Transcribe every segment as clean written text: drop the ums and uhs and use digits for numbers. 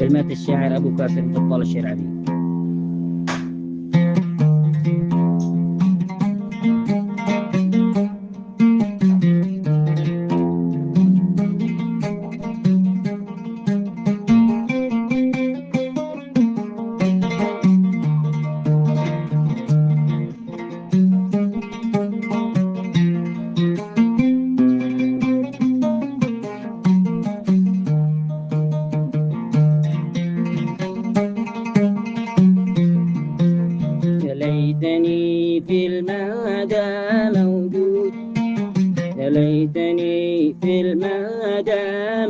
كلمات الشاعر أبو كاسر بطال الشرعبي. ليتني في المدى موجود، يا ليتني في المدى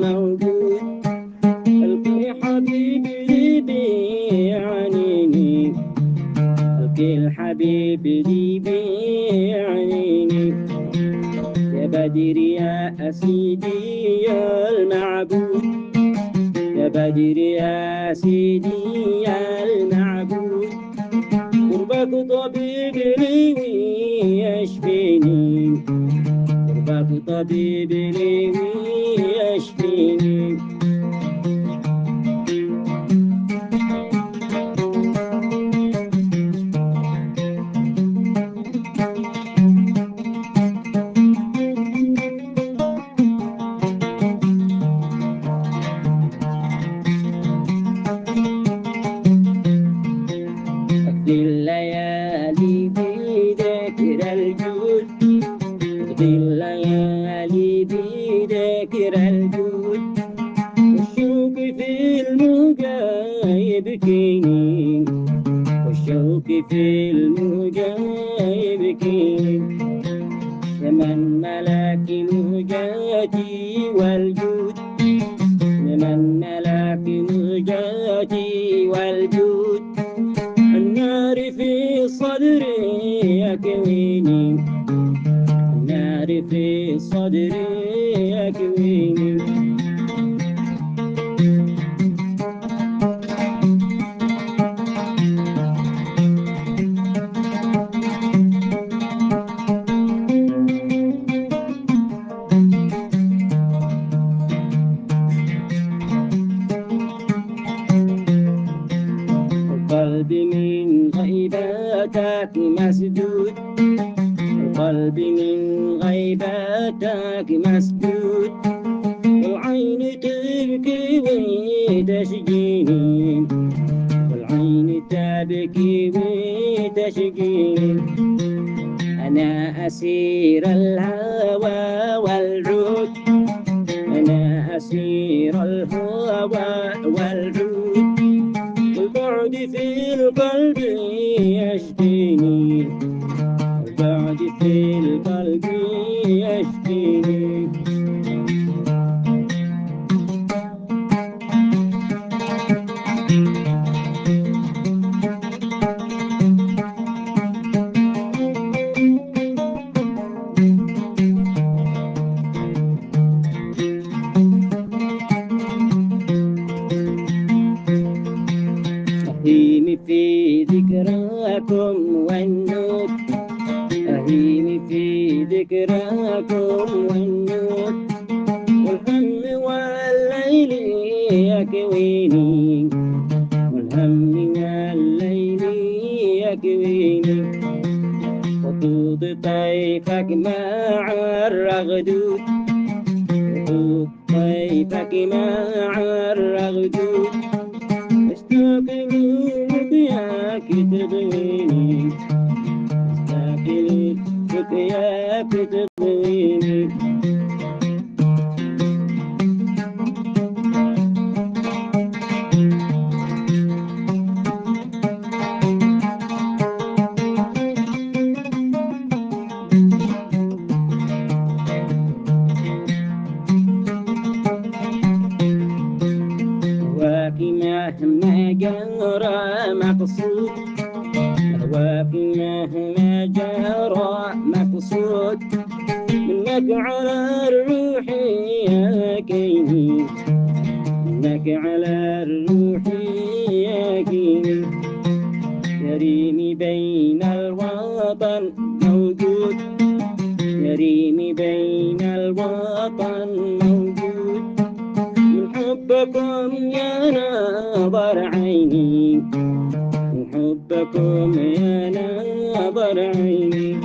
موجود، ألقي حبيبي بيعنيني، ألقي الحبيب لي بيعنيني، يا بدر يا أسيدي يا المعبود، يا بدر يا سيدي يا المعبود، قربك طبيب لي ويشفيني، قربك طبيب لي ويشفيني. أقضي الليالي بذكر الجود، أقضي الليالي بذكر الجود، والشوق في الموجة يبكيني، والشوق في الموجة يبكيني، يا من ملك موجاتي والجود، يا من ملك موجاتي والجود، النار في صدري يكويني، النار في صدري يكويني. قلبي من غيباتك مسدود، قلبي من غيباتك مسدود، والعين تبكي وتشجيني، والعين تبكي وتشجيني، أنا أسير الهوى والعود، أنا أسير الهوى والعود، البعد في القلب يشفيني، البعد في القلب يشفيني. أهيم في ذكراكم والنور، أهيم في ذكراكم والنور، والهم والليل يكويني، والهم والليل يكويني، خطوط طيفك مع الرغدود، خطوط طيفك مع الرغدود، اشتاق لرؤياك تضويني، اشتاق لرؤياك تضويني. هواك مهما جرى مقصود، هواك مهما جرى مقصود، منك على الروح يكيني، منك على الروح يكيني، يريني بين الوطن موجود، يريني بين الوطن موجود، من حب حبكم يا نظر عيني، حبكم يا نظر عيني.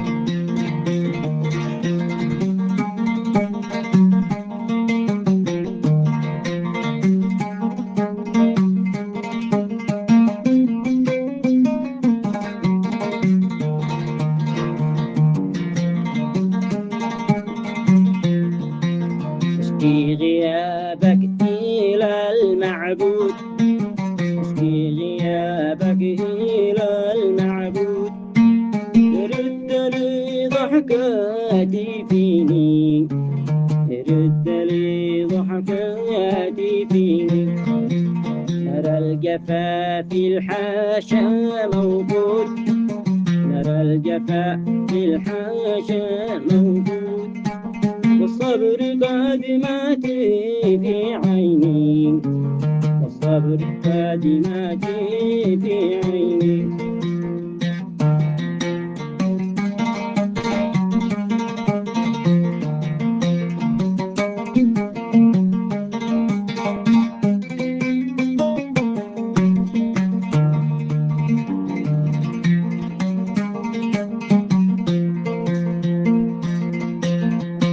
اشكي غيابك إلى المعبود، اشكي غيابك إلى المعبود، رد لي ضحكاتي فيني، رد لي ضحكاتي فيني. نرى الجفا في الحاشا موجود، نرى الجفا في الحاشا موجود، والصبر قد مات في عيني، والصبر قد مات في عيني.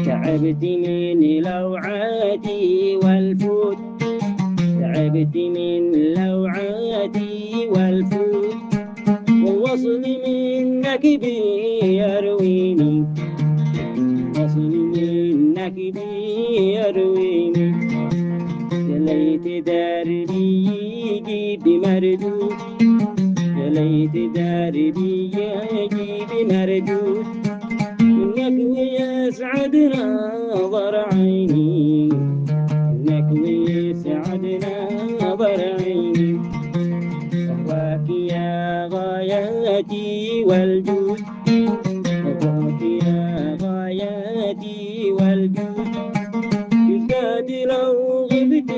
تعبت من لوعاتي والفوت، تعبت من لوعاتي والفوت، والوصل منك بيرويني، الوصل منك بيرويني. يا ليت دربي يجي بمردود، يا ليت دربي يجي بمردود، منك ويسعد نظر عيني، منك ويسعد نظر عيني. أهواك يا غاياتي والجود، أهواك يا غاياتي والجود، بالذات لو غبت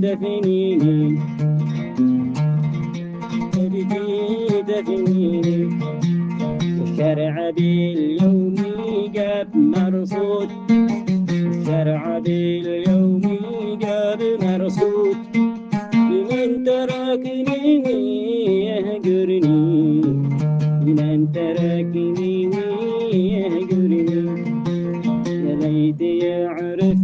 دفنيني، غبت دفنيني. الشرع باليوم جاب مرصود، الشرع باليوم جاب مرصود، لمن تركني ويهجرني، لمن تركني ويهجرني. يا ليت يعرف